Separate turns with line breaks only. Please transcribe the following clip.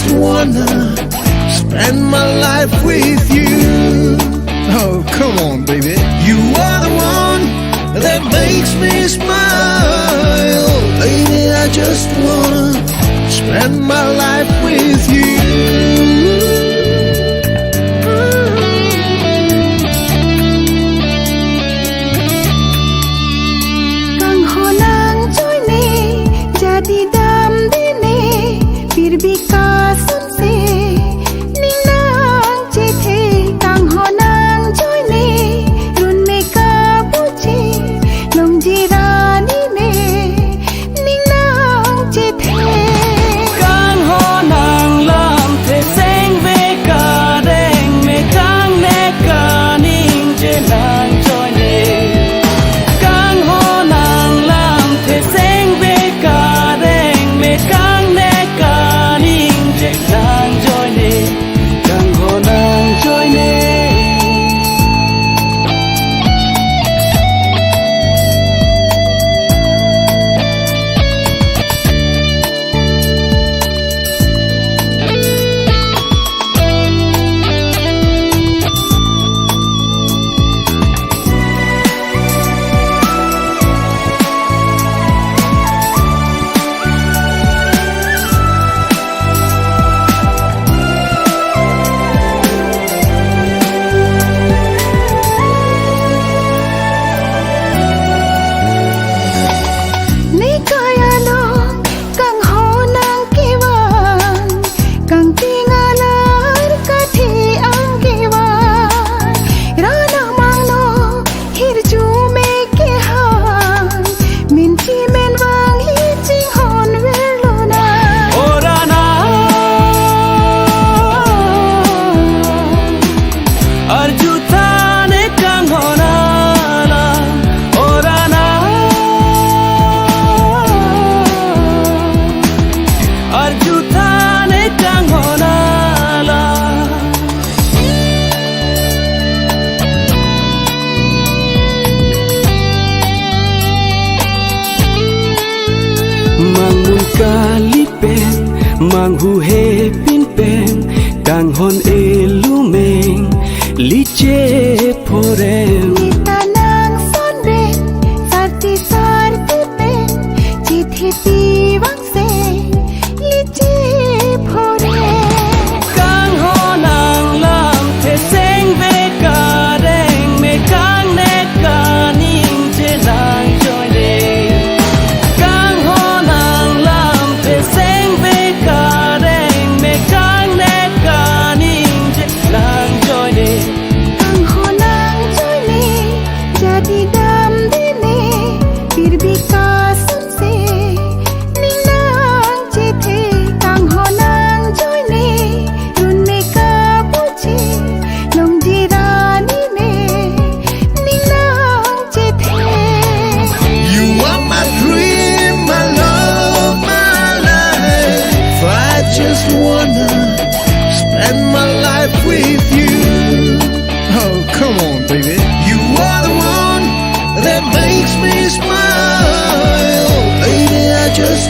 just wanna spend my life with you. Oh, come on, baby. You are the one that makes me smile. Baby, I just wanna spend my life with you.
Kanghon joine jadi dam dene bir bikasun se ning nang chethe Kanghon joine Runme kabo che Longji rani me ning nang chethe
Kanghon lam the seng ve ka deng me kang ne ka ning je lang joine Kanghon lam the seng ve ka deng me kang ne ka ning je lang joine Kanghon joine
ni kaya long Kanghon kiwan kang tingalar kathi ang kiwan rana mangno hirju me ke han min chi men wang hi ching hon veluna
Orana Arjutane Kanghonala Orana Arjutane Kanghonala Mangmun kalipen Manghu he pin pen Kanghon elumeng Liche porem
ni tanang son ren sarti sarti pen chethe pi wang se liche phore
Kanghon lam the seng ve ka deng me kang ne ka ning je lang joine Kanghon lam the seng ve ka deng me kang ne ka ning je lang joine
Kanghon joine jadi dam dene bir bikasun se ning nang chethe Kanghon joine Runme kabo che Longji rani me ning nang chethe
You are my dream, my love, my life. I just wanna spend my life with you. Oh, come on, baby. You are the one that makes me smile. Baby, I just